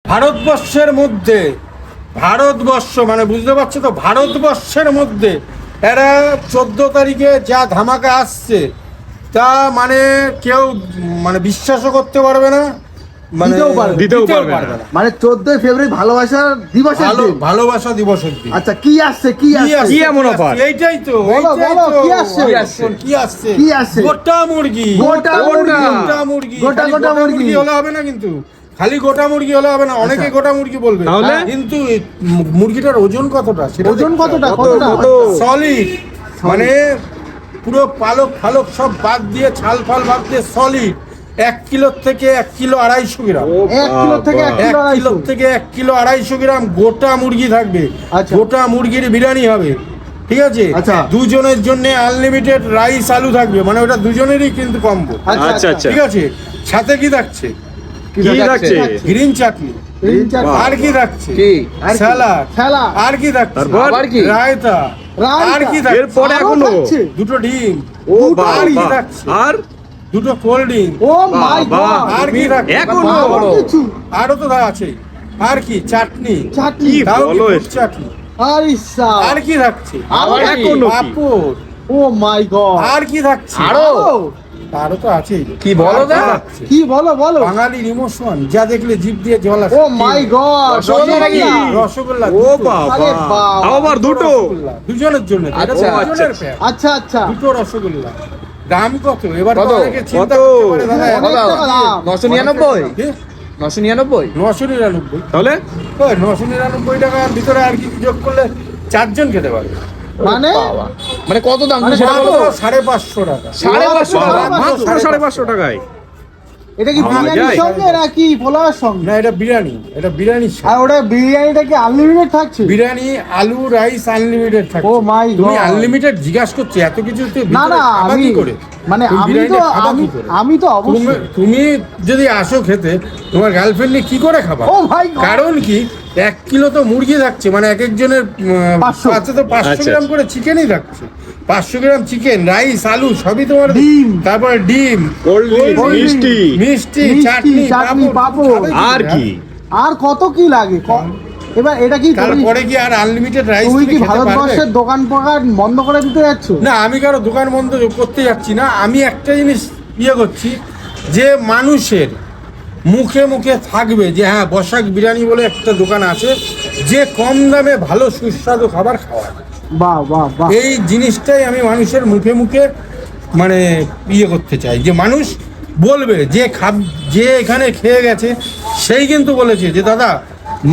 ভারতবর্ষ মানে বুঝতে পারছো তো, ভারতবর্ষের মধ্যে এরা 14 তারিখে যা ধামাকা আসছে তা মানে কেউ মানে বিশ্বাসও করতে পারবে না, মানে দিতেও পারবে না। মানে 14 ফেব্রুয়ারি ভালোবাসা দিবসের দিন। ভালোবাসা দিবসের দিন। আচ্ছা কি আসছে কি এমন অফার? এইটাই তো কি আসছে গোটা মুরগি হলে হবে না, কিন্তু খালি গোটা মুরগি হলে হবে না, অনেকে গোটা মুরগি বলবে, কিন্তু মুরগিটার ওজন কতটা, ওজন কতটা সলিড, মানে পুরো পালক ফালক সব বাদ দিয়ে ছাল ফাল বাদ দিয়ে সলিড 1 কিলো থেকে 1 কিলো 250 গ্রাম, 1 কিলো থেকে 1 কিলো 1 থেকে 1 কিলো 250 গ্রাম গোটা মুরগি থাকবে। গোটা মুরগির বিরিয়ানি হবে, ঠিক আছে? দুজনের জন্য আনলিমিটেড রাইস আলু থাকবে, মানে ওটা দুজনেরই কিন্তু কম্বো। আচ্ছা, ঠিক আছে। সাথে কি থাকছে? গ্রিন চাটনি। আর কি থাকছে? স্যালাড। আর কি থাকছে? রায়তা। আর কি থাকছে? এরপরে এখনো দুটো ডিম। আর কি থাকছে? আর দুটো কোল্ড ড্রিঙ্ক। ও মাই গড, আর কি থাকছে? এখনো আরো তো আছে। আর কি? চাটনি। চাটনি চাটনি। আর কি থাকছে? পাপড়। ও মাই গড, আর কি থাকছে? আরো তো আছে। কি বলো দাদা? কি বলো বাঙালির ইমোশন, যা দেখলে জিভ দিয়ে জল আসে। ও মাই গড, রসগোল্লা। ও বাবা, আবার দুটো দুজনের জন্য। আচ্ছা দুটো রসগোল্লা দাম কত? এবার অনেকে চিন্তা করতে পারে দাদা 999 999 তাহলে 999 টাকার ভিতরে আর কি যোগ করলে 4 জন খেতে পারবে। মানে কত দাম? 550 টাকা। 550 টাকায়। এটা কি বিরিয়ানির সঙ্গে নাকি পোলাওর সঙ্গে? না, এটা বিরিয়ানি। আর ওটা বিরিয়ানিটা কি আনলিমিটেড থাকছে? বিরিয়ানি আলু রাইস আনলিমিটেড থাকছে। ও মাই গড, তুমি আনলিমিটেড জিজ্ঞাসা করছো এত কিছু? না আমি করে মানে আমি তো অবশ্যই, তুমি যদি আসো খেতে তোমার গার্লফ্রেন্ড নিয়ে কি করে খাবা? ও ভাই, কারণ কি 1 কিলো তো মুরগি থাকছে, মানে এক একজনের 500 গ্রাম করে চিকেনই থাকছে। 500 গ্রাম চিকেন, রাইস আলু সবই তোমার, ডিম, তারপরে ডিম, মিষ্টি, চাটনি, পাপড়। আর কি? আর কত কি লাগে? এবার এটা কি তারপরে কি আর আনলিমিটেড রাইস? তুমি কি ভারতবর্ষের দোকান পাকার বন্ধ করে দিতে যাচ্ছ? না, আমি কারো দোকান বন্ধ করতে যাচ্ছি না। আমি একটা জিনিস করছি যে মানুষের মুখে মুখে থাকবে যে হ্যাঁ বসাক বিরিয়ানি বলে একটা দোকান আছে যে কম দামে ভালো সুস্বাদু খাবার খাওয়ায়। এই জিনিসটাই আমি মানুষের মুখে মুখে মানে করতে চাই, যে মানুষ বলবে যে এখানে খেয়ে গেছে সেই কিন্তু বলেছে যে দাদা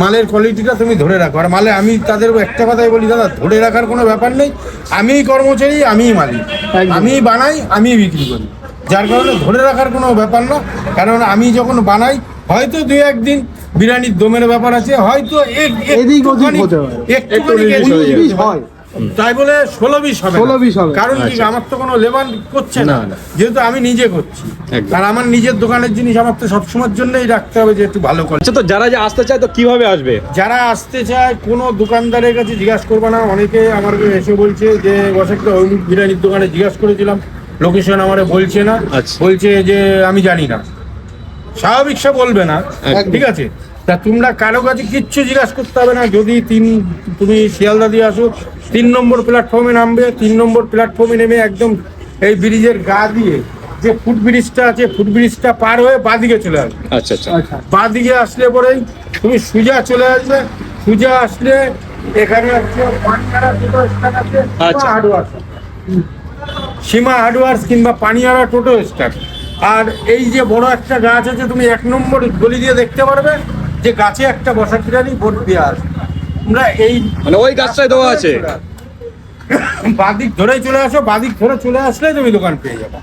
মালের কোয়ালিটিটা তুমি ধরে রাখো। আর মালে আমি তাদের একটা কথাই বলি, দাদা ধরে রাখার কোনো ব্যাপার নেই, আমিই কর্মচারী, আমিই মালিক, আমিই বানাই, আমিই বিক্রি করি, যার কারণে ধরে রাখার কোনো ব্যাপার না। কারণ আমি যখন বানাই হয়তো 2-1 দিন বিরিয়ানির দমের ব্যাপার আছে, হয়তো তাই বলে 16-20 হবে, কারণ কি আমার তো কোনো লেবার করছে না, যেহেতু আমি নিজে করছি। আর আমার নিজের দোকানের জিনিস আমার তো সবসময়ের জন্যই রাখতে হবে যে একটু ভালো করে। তো যারা আসতে চায় তো কিভাবে আসবে? যারা আসতে চায় কোনো দোকানদারের কাছে জিজ্ঞাসা করবে না। অনেকে আমার এসে বলছে যে বসাকটা ওই বিরিয়ানির দোকানে জিজ্ঞাসা করেছিলাম, লোকেশন আমার বলছে না, বলছে যে আমি জানি না। স্বাভাবিক সে বলবে না, ঠিক আছে? তা তোমরা কারো কাছে কিচ্ছু জিজ্ঞাসা করতে হবে না। যদি তুমি শিয়ালদা দিয়ে আসো 3 নম্বর প্ল্যাটফর্মে নামবে, 3 নম্বর প্ল্যাটফর্মে নেমে একদম এই ব্রিজের গা দিয়ে যে ফুট ব্রিজটা আছে, ফুট ব্রিজটা পার হয়ে বাঁদিকে চলে আসবে। বাঁদিকে আসলে পরেই তুমি সোজা চলে আসবে। সোজা আসলে এখানে আছে সীমা হার্ডওয়ার্স কিংবা পানিয়ারা টোটো স্ট্যান্ড। আর এই যে বড় একটা গাছ আছে, তুমি 1 নম্বর গলি দিয়ে দেখতে পারবে যে গাছে একটা বসাক বিরিয়ানি বোর্ড দেওয়া আছে। তোমরা এই মানে ওই গাছটাই দেওয়া আছে, বাদিক ধরেই চলে আসো, বাদিক ধরে চলে আসলে তুমি দোকান পেয়ে যাবে।